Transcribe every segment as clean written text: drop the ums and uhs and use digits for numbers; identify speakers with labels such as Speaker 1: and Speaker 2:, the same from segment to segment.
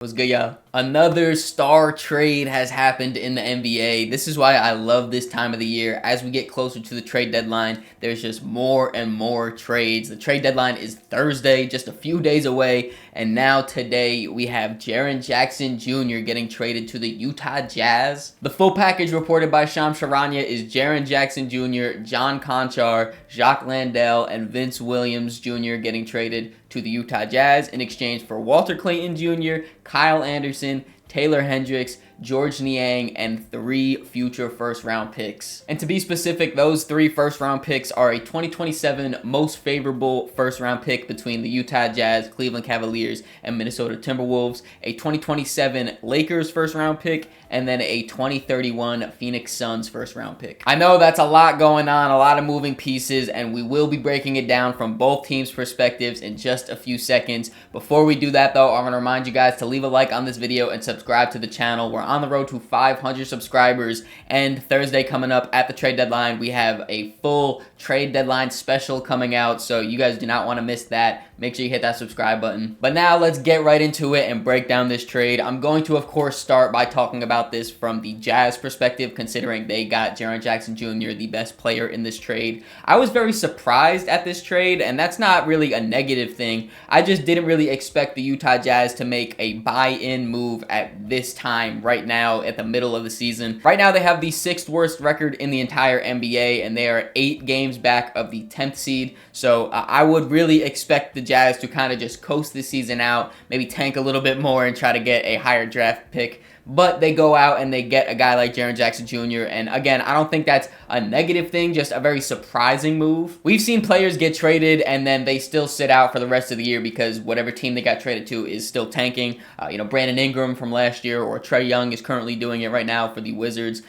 Speaker 1: What's good, y'all? Another star trade has happened in the NBA. This is why I love this time of the year. As we get closer to the trade deadline, there's just more and more trades. The trade deadline is Thursday, just a few days away. And now today, we have Jaren Jackson Jr. getting traded to the Utah Jazz. The full package reported by Shams Charania is Jaren Jackson Jr., John Conchar, Jacques Landale, and Vince Williams Jr. getting traded to the Utah Jazz in exchange for Walter Clayton Jr., Kyle Anderson, Taylor Hendricks, George Niang, and 3 future first-round picks. And to be specific, those 3 first-round picks are a 2027 most favorable first-round pick between the Utah Jazz, Cleveland Cavaliers, and Minnesota Timberwolves, a 2027 Lakers first-round pick, and then a 2031 Phoenix Suns first-round pick. I know that's a lot going on, a lot of moving pieces, and we will be breaking it down from both teams' perspectives in just a few seconds. Before we do that, though, I'm going to remind you guys to leave a like on this video and subscribe to the channel. We're on the road to 500 subscribers, and Thursday coming up at the trade deadline, we have a full trade deadline special coming out, so you guys do not want to miss that. Make sure you hit that subscribe button. But now let's get right into it and break down this trade. I'm going to, of course, start by talking about this from the Jazz perspective, considering they got Jaren Jackson Jr., the best player in this trade. I was very surprised at this trade, and that's not really a negative thing. I just didn't really expect the Utah Jazz to make a buy-in move at this time, right now, at the middle of the season. Right now, they have the 6th worst record in the entire NBA, and they are 8 games back of the 10th seed. So I would really expect the Jazz to kind of just coast this season out, maybe tank a little bit more and try to get a higher draft pick. But they go out and they get a guy like Jaren Jackson Jr. And again, I don't think that's a negative thing, just a very surprising move. We've seen players get traded and then they still sit out for the rest of the year because whatever team they got traded to is still tanking. Brandon Ingram from last year, or Trae Young is currently doing it right now for the Wizards.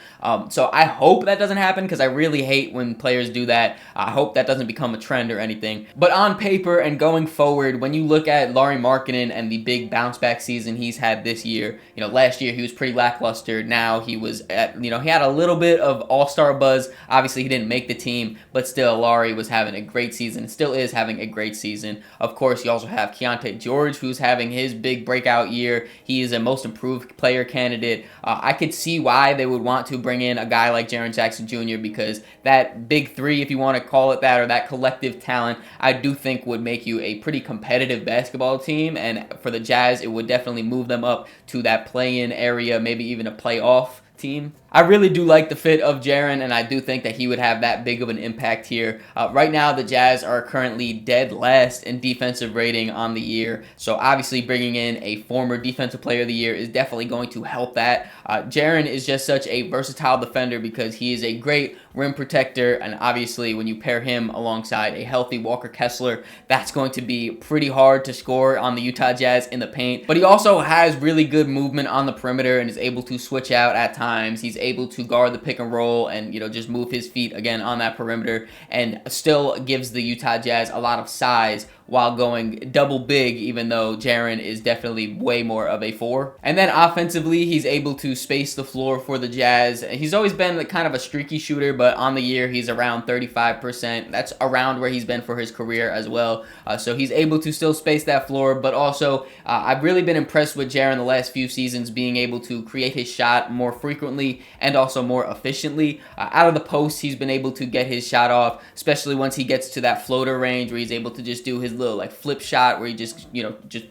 Speaker 1: So I hope that doesn't happen because I really hate when players do that. I hope that doesn't become a trend or anything. But on paper and going forward, when you look at Lauri Markkanen and the big bounce back season he's had this year, last year he was pretty lackluster. Now he was at, he had a little bit of all-star buzz. Obviously, he didn't make the team, but still, Lauri was having a great season, still is having a great season. Of course, you also have Keontae George, who's having his big breakout year. He is a most improved player candidate. I could see why they would want to bring in a guy like Jaren Jackson Jr. because that big three, if you want to call it that, or that collective talent, I do think would make you a pretty competitive basketball team. And for the Jazz, it would definitely move them up to that play-in area, maybe even a playoff team. I really do like the fit of Jaren, and I do think that he would have that big of an impact here. Right now, the Jazz are currently dead last in defensive rating on the year, so obviously bringing in a former defensive player of the year is definitely going to help that. Jaren is just such a versatile defender because he is a great rim protector, and obviously when you pair him alongside a healthy Walker Kessler, that's going to be pretty hard to score on the Utah Jazz in the paint. But he also has really good movement on the perimeter and is able to switch out at times. He's able to guard the pick and roll and just move his feet again on that perimeter, and still gives the Utah Jazz a lot of size while going double big, even though Jaren is definitely way more of a 4. And then offensively, he's able to space the floor for the Jazz. He's always been kind of a streaky shooter, but on the year, he's around 35%. That's around where he's been for his career as well. So he's able to still space that floor, but also I've really been impressed with Jaren the last few seasons being able to create his shot more frequently and also more efficiently. Out of the post, he's been able to get his shot off, especially once he gets to that floater range where he's able to just do his little flip shot where he just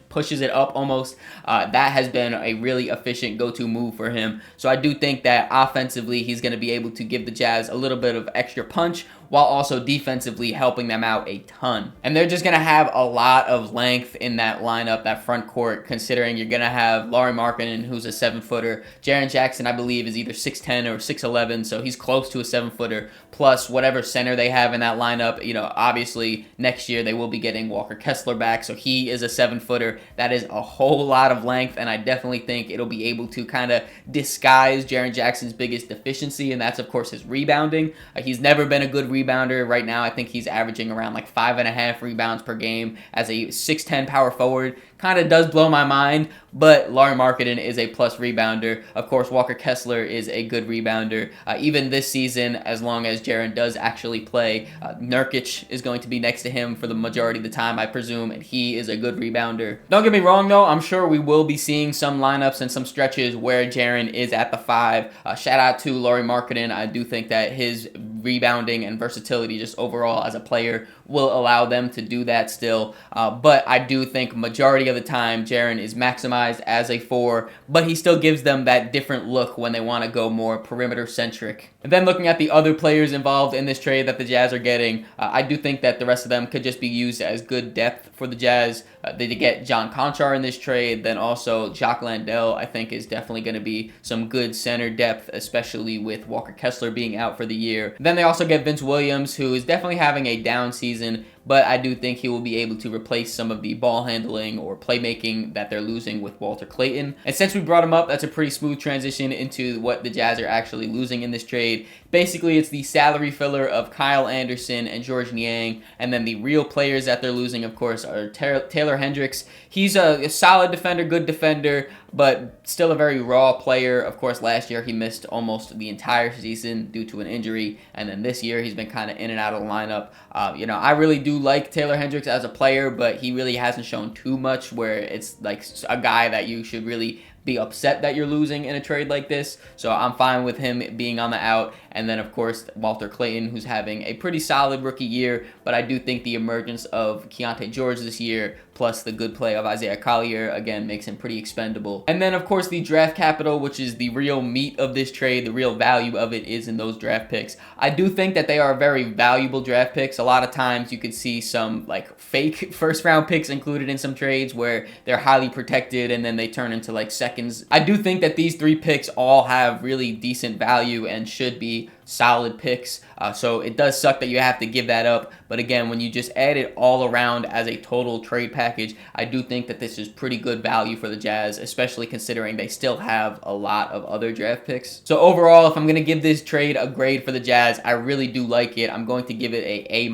Speaker 1: pushes it up almost. That has been a really efficient go-to move for him. So I do think that offensively he's going to be able to give the Jazz a little bit of extra punch while also defensively helping them out a ton. And they're just going to have a lot of length in that lineup, that front court, considering you're going to have Lauri Markkanen, who's a 7-footer. Jaren Jackson, I believe, is either 6'10 or 6'11, so he's close to a 7-footer, plus whatever center they have in that lineup. Obviously, next year they will be getting Walker Kessler back, so he is a 7-footer. That is a whole lot of length, and I definitely think it'll be able to kind of disguise Jaren Jackson's biggest deficiency, and that's, of course, his rebounding. He's never been a good rebounder. Right now, I think he's averaging around 5.5 rebounds per game as a 6'10 power forward. kind of does blow my mind, but Lauri Markkanen is a plus rebounder. Of course, Walker Kessler is a good rebounder. Even this season, as long as Jaren does actually play, Nurkic is going to be next to him for the majority of the time, I presume, and he is a good rebounder. Don't get me wrong, though. I'm sure we will be seeing some lineups and some stretches where Jaren is at the 5. Shout out to Lauri Markkanen. I do think that his rebounding and versatility just overall as a player will allow them to do that still. But I do think majority of the time Jaren is maximized as a 4, but he still gives them that different look when they want to go more perimeter centric. And then looking at the other players involved in this trade that the Jazz are getting, I do think that the rest of them could just be used as good depth for the Jazz. They did get John Conchar in this trade, then also Jacques Landale I think is definitely going to be some good center depth, especially with Walker Kessler being out for the year. Then they also get Vince Williams, who is definitely having a down season, but I do think he will be able to replace some of the ball handling or playmaking that they're losing with Walter Clayton. And since we brought him up, that's a pretty smooth transition into what the Jazz are actually losing in this trade. Basically, it's the salary filler of Kyle Anderson and Georges Niang, and then the real players that they're losing, of course, are Taylor Hendricks. He's a solid defender, good defender, but still a very raw player. Of course, last year he missed almost the entire season due to an injury, and then this year he's been kind of in and out of the lineup. I really do like Taylor Hendricks as a player, but he really hasn't shown too much where it's like a guy that you should really be upset that you're losing in a trade like this. So I'm fine with him being on the out. And then, of course, Walter Clayton, who's having a pretty solid rookie year. But I do think the emergence of Keontae George this year, plus the good play of Isaiah Collier, again, makes him pretty expendable. And then, of course, the draft capital, which is the real meat of this trade, the real value of it is in those draft picks. I do think that they are very valuable draft picks. A lot of times you could see some like fake first round picks included in some trades where they're highly protected and then they turn into like seconds. I do think that these 3 picks all have really decent value and should be solid picks. So it does suck that you have to give that up. But again, when you just add it all around as a total trade package, I do think that this is pretty good value for the Jazz, especially considering they still have a lot of other draft picks. So overall, if I'm going to give this trade a grade for the Jazz, I really do like it. I'm going to give it a A-.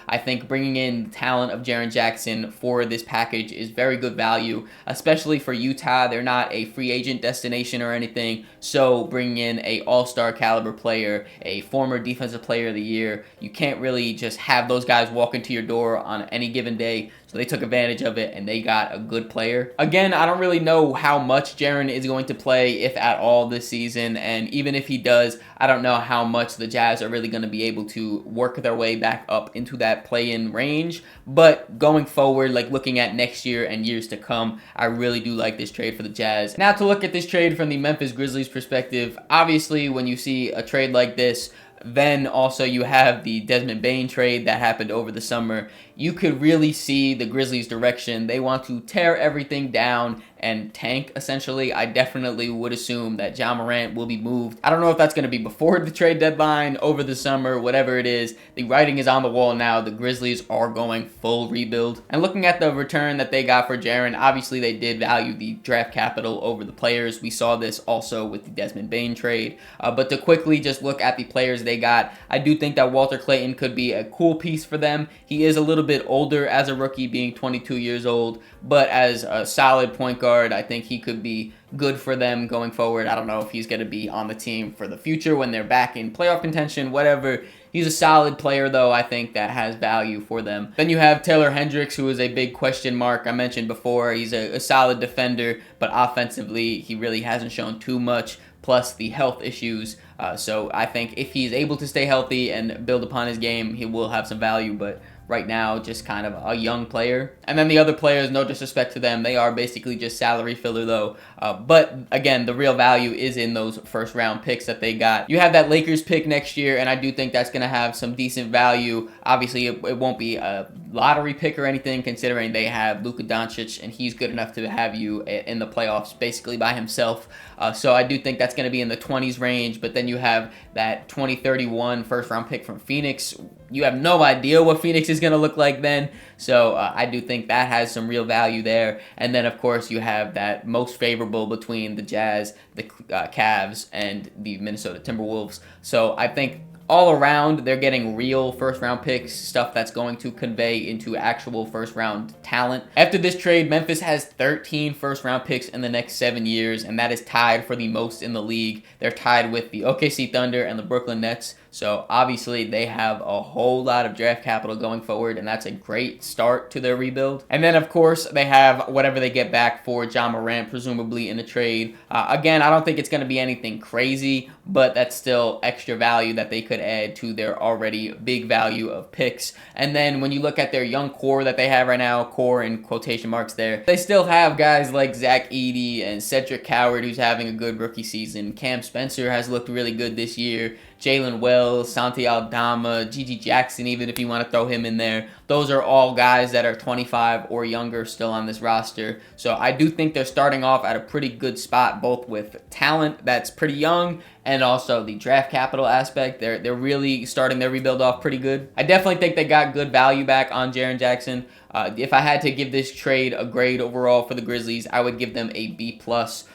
Speaker 1: I think bringing in the talent of Jaren Jackson for this package is very good value, especially for Utah. They're not a free agent destination or anything, so bringing in a all-star caliber player, a former defensive player of the year, you can't really just have those guys walk into your door on any given day. So they took advantage of it and they got a good player. Again, I don't really know how much Jaren is going to play, if at all, this season. And even if he does, I don't know how much the Jazz are really going to be able to work their way back up into that play-in range. But going forward, like looking at next year and years to come, I really do like this trade for the Jazz. Now to look at this trade from the Memphis Grizzlies perspective, obviously when you see a trade like this, then also you have the Desmond Bane trade that happened over the summer. You could really see the Grizzlies' direction. They want to tear everything down and tank, essentially. I definitely would assume that Ja Morant will be moved. I don't know if that's going to be before the trade deadline, over the summer, whatever it is. The writing is on the wall now. The Grizzlies are going full rebuild. And looking at the return that they got for Jaren, obviously they did value the draft capital over the players. We saw this also with the Desmond Bane trade. But to quickly just look at the players they got, I do think that Walter Clayton could be a cool piece for them. He is a little bit older as a rookie, being 22 years old, but as a solid point guard, I think he could be good for them going forward. I don't know if he's going to be on the team for the future when they're back in playoff contention, whatever. He's a solid player, though, I think that has value for them. Then you have Taylor Hendricks, who is a big question mark. I mentioned before, he's a solid defender, but offensively, he really hasn't shown too much, plus the health issues. So I think if he's able to stay healthy and build upon his game, he will have some value, but right now, just kind of a young player. And then the other players, no disrespect to them, they are basically just salary filler though. But again, the real value is in those first round picks that they got. You have that Lakers pick next year, and I do think that's going to have some decent value. Obviously, it won't be a lottery pick or anything, considering they have Luka Doncic, and he's good enough to have you in the playoffs basically by himself. So I do think that's going to be in the 20s range, but then you have that 2031 first round pick from Phoenix. You have no idea what Phoenix is going to look like then. So I do think that has some real value there. And then, of course, you have that most favorable between the Jazz, the Cavs, and the Minnesota Timberwolves. So I think all around, they're getting real first round picks, stuff that's going to convey into actual first round talent. After this trade, Memphis has 13 first round picks in the next 7 years, and that is tied for the most in the league. They're tied with the OKC Thunder and the Brooklyn Nets. So obviously they have a whole lot of draft capital going forward, and that's a great start to their rebuild. And then of course they have whatever they get back for Ja Morant, presumably in a trade. Again, I don't think it's going to be anything crazy, but that's still extra value that they could add to their already big value of picks. And then when you look at their young core that they have right now, core in quotation marks there, they still have guys like Zach Edey and Cedric Coward, who's having a good rookie season. Cam Spencer has looked really good this year. Jalen Wells, Santi Aldama, Gigi Jackson, even if you want to throw him in there. Those are all guys that are 25 or younger still on this roster. So I do think they're starting off at a pretty good spot, both with talent that's pretty young and also the draft capital aspect. They're really starting their rebuild off pretty good. I definitely think they got good value back on Jaren Jackson. If I had to give this trade a grade overall for the Grizzlies, I would give them a B+.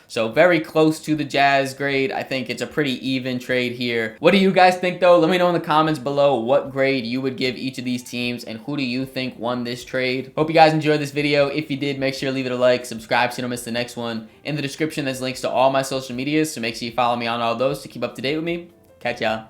Speaker 1: So very close to the Jazz grade. I think it's a pretty even trade here. What do you guys think though? Let me know in the comments below what grade you would give each of these teams and who do you think won this trade. Hope you guys enjoyed this video. If you did, make sure to leave it a like, subscribe so you don't miss the next one. In the description, there's links to all my social medias, so make sure you follow me on all those to keep up to date with me. Catch y'all